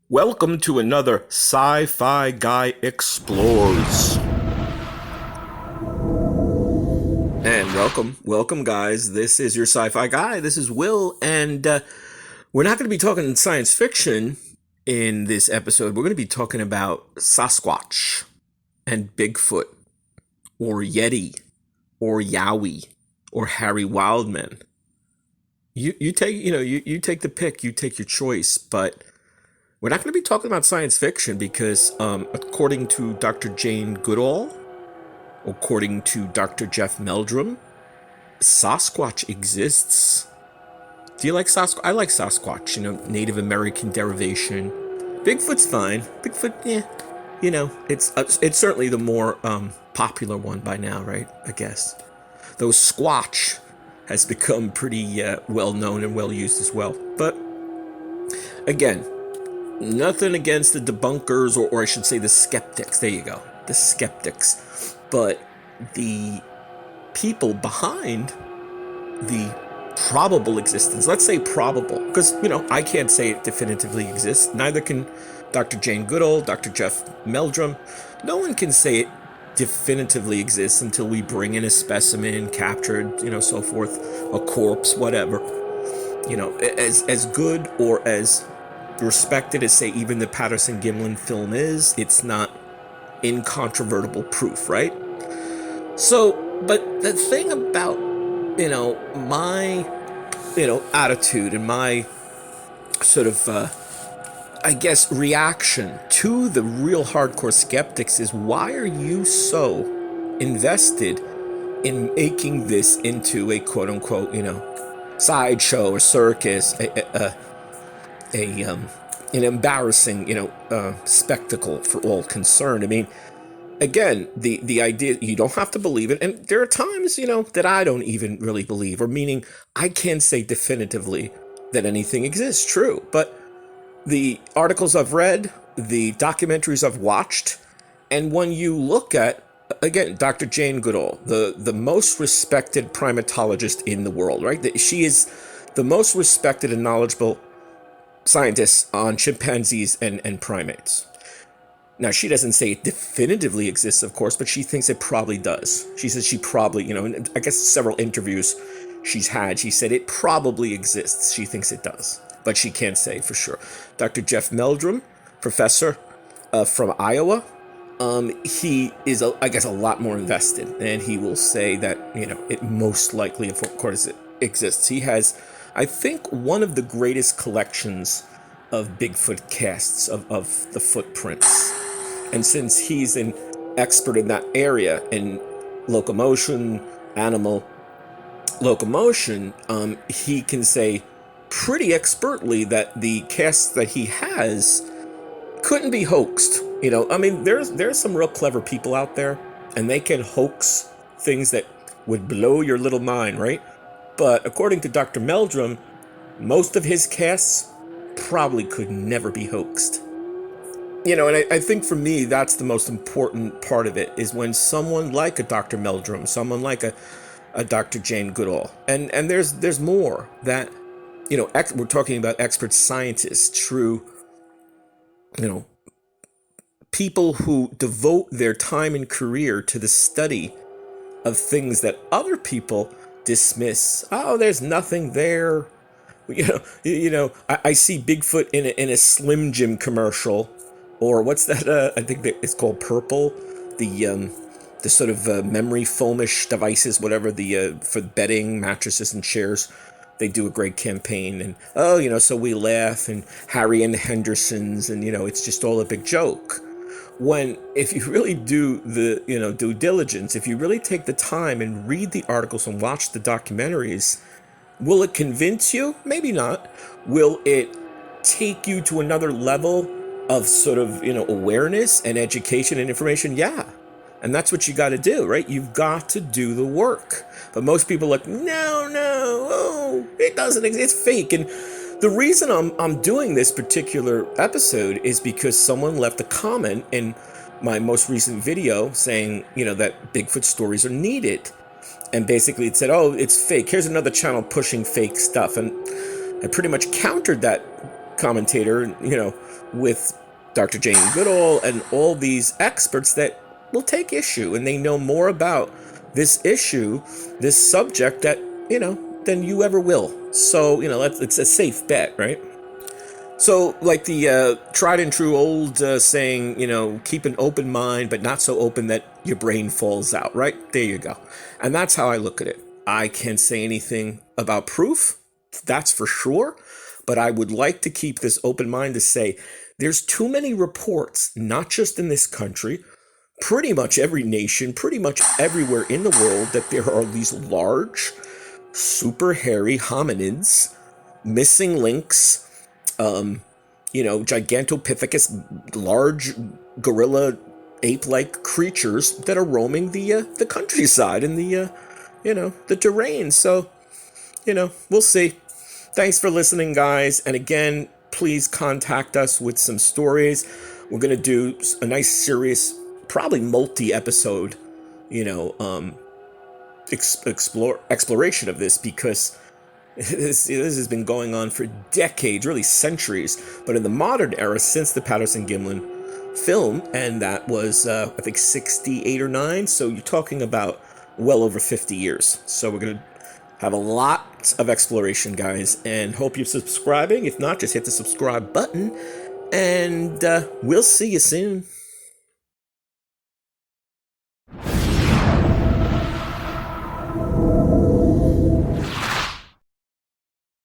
Welcome to another Sci-Fi Guy Explores. And welcome guys. This is your Sci-Fi Guy. This is Will, and we're not going to be talking science fiction in this episode. We're going to be talking about Sasquatch and Bigfoot, or Yeti, or Yowie, or Harry Wildman. You take the pick, you take your choice, but we're not going to be talking about science fiction because, according to Dr. Jane Goodall, according to Dr. Jeff Meldrum, Sasquatch exists. Do you like Sasquatch? I like Sasquatch, Native American derivation. Bigfoot's fine. Bigfoot, it's certainly the more popular one by now, right? I guess. Though Squatch has become pretty well known and well used as well. But again, nothing against the debunkers, or I should say the skeptics. There you go. The skeptics. But the people behind the probable existence, let's say probable, because, I can't say it definitively exists. Neither can Dr. Jane Goodall, Dr. Jeff Meldrum. No one can say it definitively exists until we bring in a specimen, captured, so forth, a corpse, whatever. As good or as respected as, say, even the Patterson-Gimlin film is, it's not incontrovertible proof, right? So, but the thing about, my, attitude and my sort of, I guess, reaction to the real hardcore skeptics is, why are you so invested in making this into a quote-unquote, sideshow or circus, an embarrassing, spectacle for all concerned? I mean, again, the idea, you don't have to believe it, and there are times, that I don't even really believe, or meaning I can't say definitively that anything exists, true, but the articles I've read, the documentaries I've watched, and when you look at, again, Dr. Jane Goodall, the most respected primatologist in the world, right? She is the most respected and knowledgeable scientists on chimpanzees and primates. Now, she doesn't say it definitively exists, of course, but she thinks it probably does. She says she probably, in I guess several interviews she's had, she said it probably exists. She thinks it does, but she can't say for sure. Dr. Jeff Meldrum, professor from Iowa, he is, I guess, a lot more invested, and he will say that, it most likely, of course, it exists. He has, I think, one of the greatest collections of Bigfoot casts of the footprints. And since he's an expert in that area, in locomotion, animal locomotion, he can say pretty expertly that the casts that he has couldn't be hoaxed. I mean, there's some real clever people out there, and they can hoax things that would blow your little mind, right? But according to Dr. Meldrum, most of his casts probably could never be hoaxed. And I think for me, that's the most important part of it, is when someone like a Dr. Meldrum, someone like a Dr. Jane Goodall, and there's more that, we're talking about expert scientists, true, people who devote their time and career to the study of things that other people dismiss. Oh, there's nothing there. I see Bigfoot in a Slim Jim commercial, or what's that? I think that it's called Purple, the sort of memory foamish devices, whatever, for bedding, mattresses, and chairs. They do a great campaign, and so we laugh, and Harry and the Hendersons, and it's just all a big joke. When, if you really do the due diligence, if you really take the time and read the articles and watch the documentaries, will it convince you? Maybe not. Will it take you to another level of sort of, awareness and education and information? Yeah. And that's what you got to do, right? You've got to do the work. But most people are like, no, it doesn't exist. It's fake. And the reason I'm doing this particular episode is because someone left a comment in my most recent video saying, that Bigfoot stories are needed. And basically it said, oh, it's fake. Here's another channel pushing fake stuff. And I pretty much countered that commentator, with Dr. Jane Goodall and all these experts that will take issue, and they know more about this issue, this subject that, than you ever will. So, it's a safe bet, right? So, like the tried and true old saying, keep an open mind, but not so open that your brain falls out, right? There you go. And that's how I look at it. I can't say anything about proof, that's for sure, but I would like to keep this open mind to say there's too many reports, not just in this country, pretty much every nation, pretty much everywhere in the world, that there are these large, super hairy hominids, missing links, Gigantopithecus, large gorilla ape-like creatures that are roaming the countryside and the terrain. So, we'll see. Thanks for listening, guys. And again, please contact us with some stories. We're going to do a nice series, probably multi-episode, exploration of this, because this has been going on for decades, really centuries. But in the modern era, since the Patterson-Gimlin film, and that was, I think, 68 or 9, so you're talking about well over 50 years. So we're going to have a lot of exploration, guys, and hope you're subscribing. If not, just hit the subscribe button, and we'll see you soon.